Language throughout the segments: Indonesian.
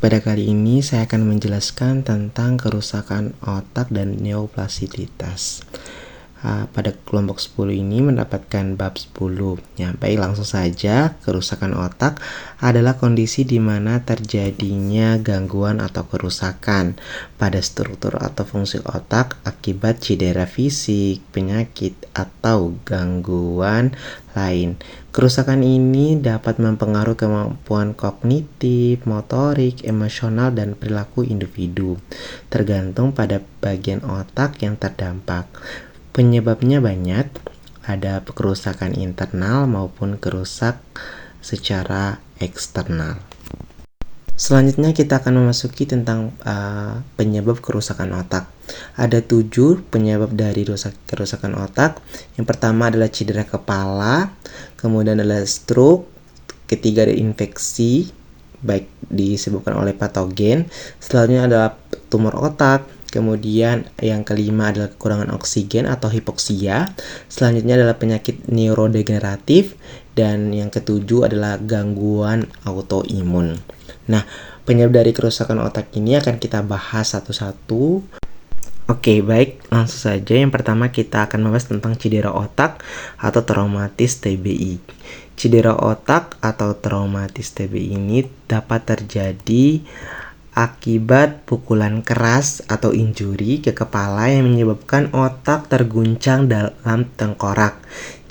pada kali ini saya akan menjelaskan tentang kerusakan otak dan neoplastisitas. Pada kelompok 10 ini mendapatkan bab 10. Ya, baik, langsung saja. Kerusakan otak adalah kondisi di mana terjadinya gangguan atau kerusakan pada struktur atau fungsi otak akibat cedera fisik, penyakit, atau gangguan lain. Kerusakan ini dapat mempengaruhi kemampuan kognitif, motorik, emosional, dan perilaku individu, tergantung pada bagian otak yang terdampak. Penyebabnya banyak, ada kerusakan internal maupun kerusak secara eksternal. Selanjutnya kita akan memasuki tentang penyebab kerusakan otak. Ada 7 penyebab dari kerusakan otak. Yang pertama adalah cedera kepala, kemudian adalah stroke, ketiga ada infeksi, baik disebabkan oleh patogen, selanjutnya adalah tumor otak, kemudian yang kelima adalah kekurangan oksigen atau hipoksia, selanjutnya adalah penyakit neurodegeneratif, dan yang ketujuh adalah gangguan autoimun. Nah, penyebab dari kerusakan otak ini akan kita bahas satu-satu. Oke, baik, langsung saja. Yang pertama kita akan membahas tentang cedera otak atau traumatis TBI. Cedera otak atau traumatis TBI ini dapat terjadi akibat pukulan keras atau injuri ke kepala yang menyebabkan otak terguncang dalam tengkorak.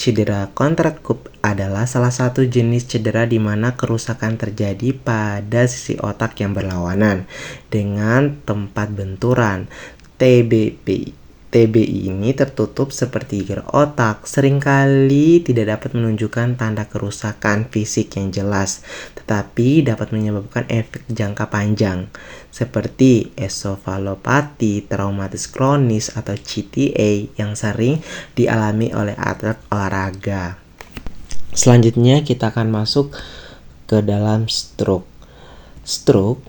Cedera kontraktif adalah salah satu jenis cedera di mana kerusakan terjadi pada sisi otak yang berlawanan dengan tempat benturan. TBI ini tertutup seperti gear otak, seringkali tidak dapat menunjukkan tanda kerusakan fisik yang jelas, tetapi dapat menyebabkan efek jangka panjang, seperti ensefalopati traumatis kronis atau CTA yang sering dialami oleh atlet olahraga. Selanjutnya kita akan masuk ke dalam stroke. Stroke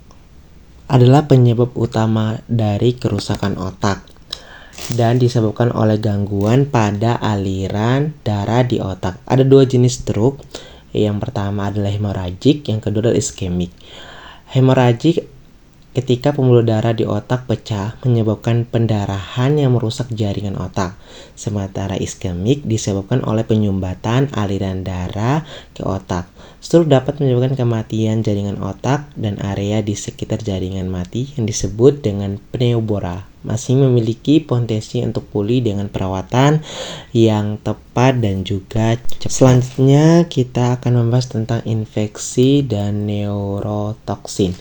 adalah penyebab utama dari kerusakan otak dan disebabkan oleh gangguan pada aliran darah di otak. Ada 2 jenis stroke. Yang pertama adalah hemoragik, yang kedua adalah iskemik. Hemoragik ketika pembuluh darah di otak pecah menyebabkan pendarahan yang merusak jaringan otak. Sementara iskemik disebabkan oleh penyumbatan aliran darah ke otak. Stroke dapat menyebabkan kematian jaringan otak dan area di sekitar jaringan mati yang disebut dengan pneumora. Masih memiliki potensi untuk pulih dengan perawatan yang tepat dan juga cepat. Selanjutnya kita akan membahas tentang infeksi dan neurotoksin.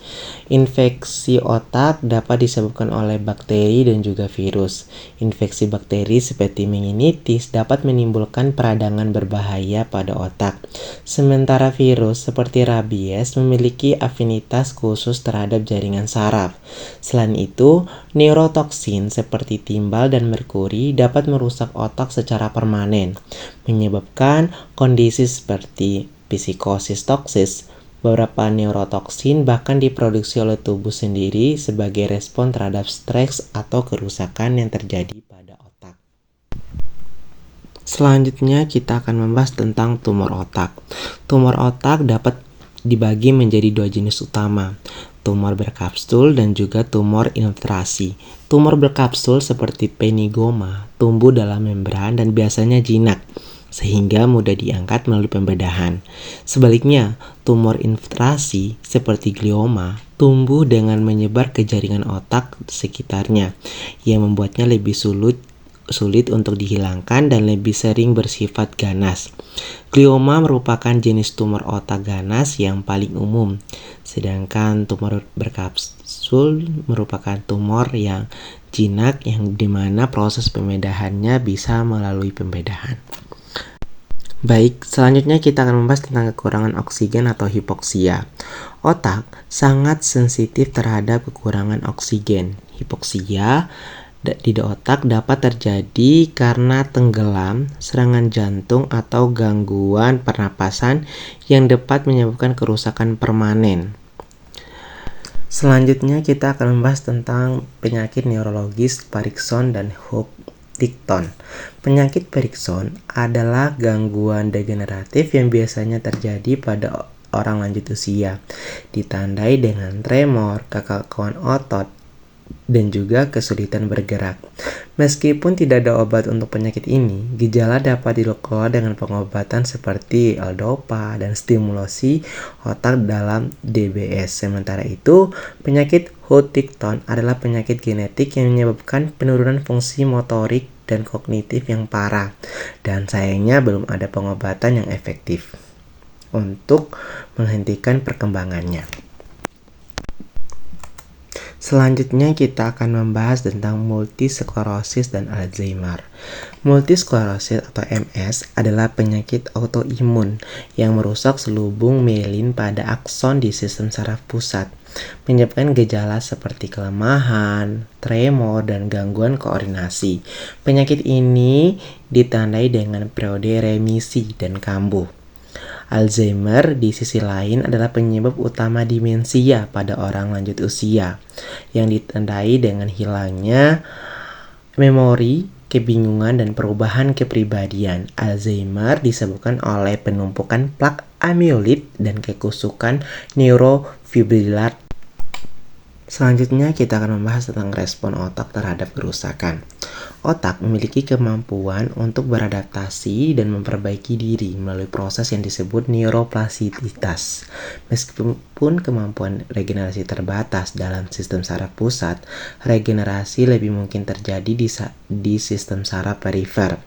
Infeksi otak dapat disebabkan oleh bakteri dan juga virus. Infeksi bakteri seperti meningitis dapat menimbulkan peradangan berbahaya pada otak. Sementara virus seperti rabies memiliki afinitas khusus terhadap jaringan saraf. Selain itu, neurotoksin seperti timbal dan merkuri dapat merusak otak secara permanen, menyebabkan kondisi seperti psikosis toksis. Beberapa neurotoksin bahkan diproduksi oleh tubuh sendiri sebagai respon terhadap stres atau kerusakan yang terjadi pada otak. Selanjutnya kita akan membahas tentang tumor otak. Tumor otak dapat dibagi menjadi 2 jenis utama, tumor berkapsul dan juga tumor infiltrasi. Tumor berkapsul seperti penigoma tumbuh dalam membran dan biasanya jinak, sehingga mudah diangkat melalui pembedahan. Sebaliknya, tumor infiltrasi seperti glioma tumbuh dengan menyebar ke jaringan otak sekitarnya, yang membuatnya lebih sulit untuk dihilangkan dan lebih sering bersifat ganas. Glioma merupakan jenis tumor otak ganas yang paling umum, sedangkan tumor berkapsul merupakan tumor yang jinak yang dimana proses pembedahannya bisa melalui pembedahan. Baik, selanjutnya kita akan membahas tentang kekurangan oksigen atau hipoksia. Otak sangat sensitif terhadap kekurangan oksigen. Hipoksia di otak dapat terjadi karena tenggelam, serangan jantung, atau gangguan pernapasan yang dapat menyebabkan kerusakan permanen. Selanjutnya kita akan membahas tentang penyakit neurologis Parkinson dan Huntington. Penyakit Parkinson adalah gangguan degeneratif yang biasanya terjadi pada orang lanjut usia, ditandai dengan tremor, kekakuan otot, dan juga kesulitan bergerak. Meskipun tidak ada obat untuk penyakit ini, gejala dapat dikelola dengan pengobatan seperti L-Dopa dan stimulasi otak dalam DBS. Sementara itu, penyakit Huntington adalah penyakit genetik yang menyebabkan penurunan fungsi motorik dan kognitif yang parah, dan sayangnya belum ada pengobatan yang efektif untuk menghentikan perkembangannya. Selanjutnya kita akan membahas tentang multisklerosis dan Alzheimer. Multisklerosis atau MS adalah penyakit autoimun yang merusak selubung mielin pada akson di sistem saraf pusat, menyebabkan gejala seperti kelemahan, tremor, dan gangguan koordinasi. Penyakit ini ditandai dengan periode remisi dan kambuh. Alzheimer di sisi lain adalah penyebab utama demensia pada orang lanjut usia yang ditandai dengan hilangnya memori, kebingungan, dan perubahan kepribadian. Alzheimer disebabkan oleh penumpukan plak amioid dan kekusukan neurofibrilar. Selanjutnya kita akan membahas tentang respon otak terhadap kerusakan. Otak memiliki kemampuan untuk beradaptasi dan memperbaiki diri melalui proses yang disebut neuroplastisitas. Meskipun kemampuan regenerasi terbatas dalam sistem saraf pusat, regenerasi lebih mungkin terjadi di sistem saraf perifer.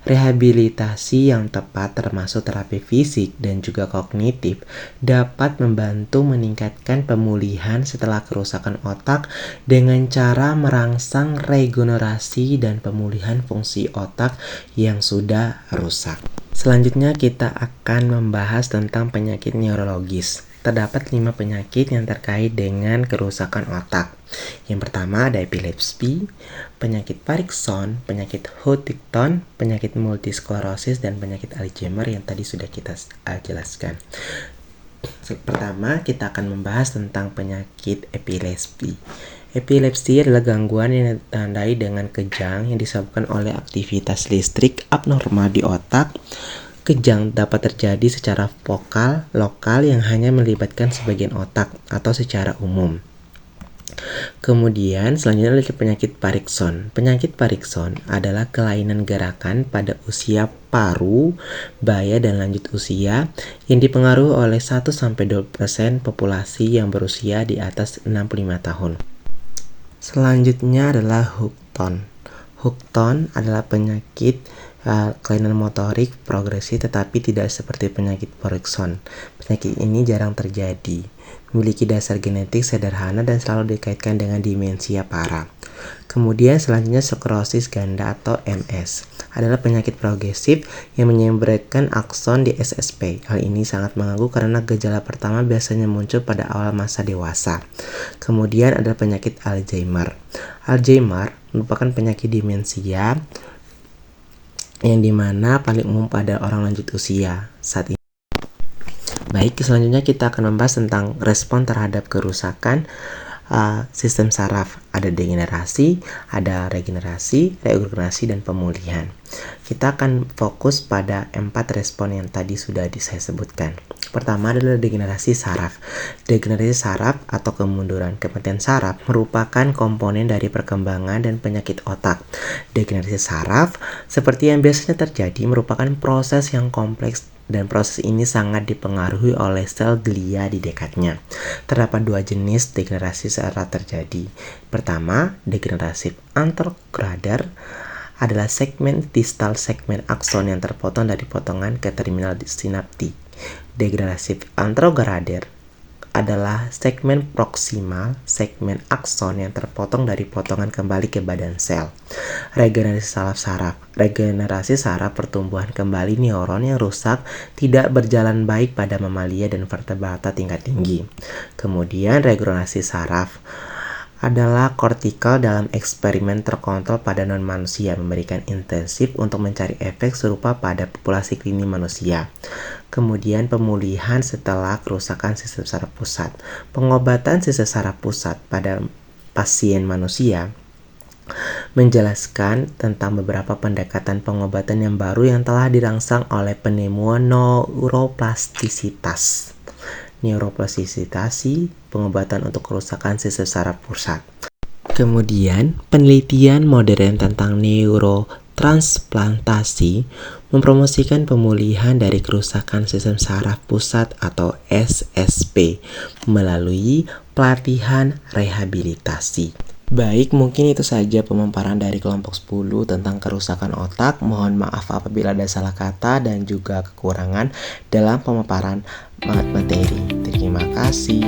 Rehabilitasi yang tepat termasuk terapi fisik dan juga kognitif dapat membantu meningkatkan pemulihan setelah kerusakan otak dengan cara merangsang regenerasi dan pemulihan fungsi otak yang sudah rusak. Selanjutnya kita akan membahas tentang penyakit neurologis. Terdapat 5 penyakit yang terkait dengan kerusakan otak. Yang pertama ada epilepsi, penyakit Parkinson, penyakit Huntington, penyakit multisklerosis, dan penyakit Alzheimer yang tadi sudah kita jelaskan. Pertama, kita akan membahas tentang penyakit epilepsi. Epilepsi adalah gangguan yang ditandai dengan kejang yang disebabkan oleh aktivitas listrik abnormal di otak. Kejang dapat terjadi secara vokal, lokal yang hanya melibatkan sebagian otak atau secara umum. Kemudian selanjutnya adalah penyakit Parkinson. Penyakit Parkinson adalah kelainan gerakan pada usia paruh, baya, dan lanjut usia yang dipengaruhi oleh 1-2% populasi yang berusia di atas 65 tahun. Selanjutnya adalah Huntington. Huntington adalah penyakit kelainan motorik progresif tetapi tidak seperti penyakit Parkinson. Penyakit ini jarang terjadi, memiliki dasar genetik sederhana dan selalu dikaitkan dengan demensia parah. Kemudian selanjutnya sklerosis ganda atau MS adalah penyakit progresif yang menyembratkan akson di SSP. Hal ini sangat mengganggu karena gejala pertama biasanya muncul pada awal masa dewasa. Kemudian ada penyakit Alzheimer. Alzheimer merupakan penyakit demensia yang dimana paling umum pada orang lanjut usia saat ini. Baik, selanjutnya kita akan membahas tentang respon terhadap kerusakan sistem saraf. Ada degenerasi, ada regenerasi, dan pemulihan. Kita akan fokus pada 4 respon yang tadi sudah saya sebutkan. Pertama adalah degenerasi saraf. Degenerasi saraf atau kemunduran kematian saraf merupakan komponen dari perkembangan dan penyakit otak. Degenerasi saraf, seperti yang biasanya terjadi, merupakan proses yang kompleks dan proses ini sangat dipengaruhi oleh sel glia di dekatnya. Terdapat 2 jenis degenerasi saraf terjadi. Pertama, degenerasi anterogradar adalah segmen distal segmen akson yang terpotong dari potongan ke terminal sinaptik. Degenerasi anterogradar adalah segmen proksimal segmen akson yang terpotong dari potongan kembali ke badan sel. Regenerasi saraf. Regenerasi saraf pertumbuhan kembali neuron yang rusak tidak berjalan baik pada mamalia dan vertebrata tingkat tinggi. Kemudian regenerasi saraf adalah kortikal dalam eksperimen terkontrol pada non-manusia, memberikan intensif untuk mencari efek serupa pada populasi klinis manusia. Kemudian pemulihan setelah kerusakan sistem saraf pusat. Pengobatan sistem saraf pusat pada pasien manusia menjelaskan tentang beberapa pendekatan pengobatan yang baru yang telah dirangsang oleh penemuan neuroplastisitas. neuroplastisitasi, pengobatan untuk kerusakan sistem saraf pusat. Kemudian, penelitian modern tentang neurotransplantasi mempromosikan pemulihan dari kerusakan sistem saraf pusat atau SSP melalui pelatihan rehabilitasi. Baik, mungkin itu saja pemaparan dari kelompok 10 tentang kerusakan otak. Mohon maaf apabila ada salah kata dan juga kekurangan dalam pemaparan materi. Terima kasih.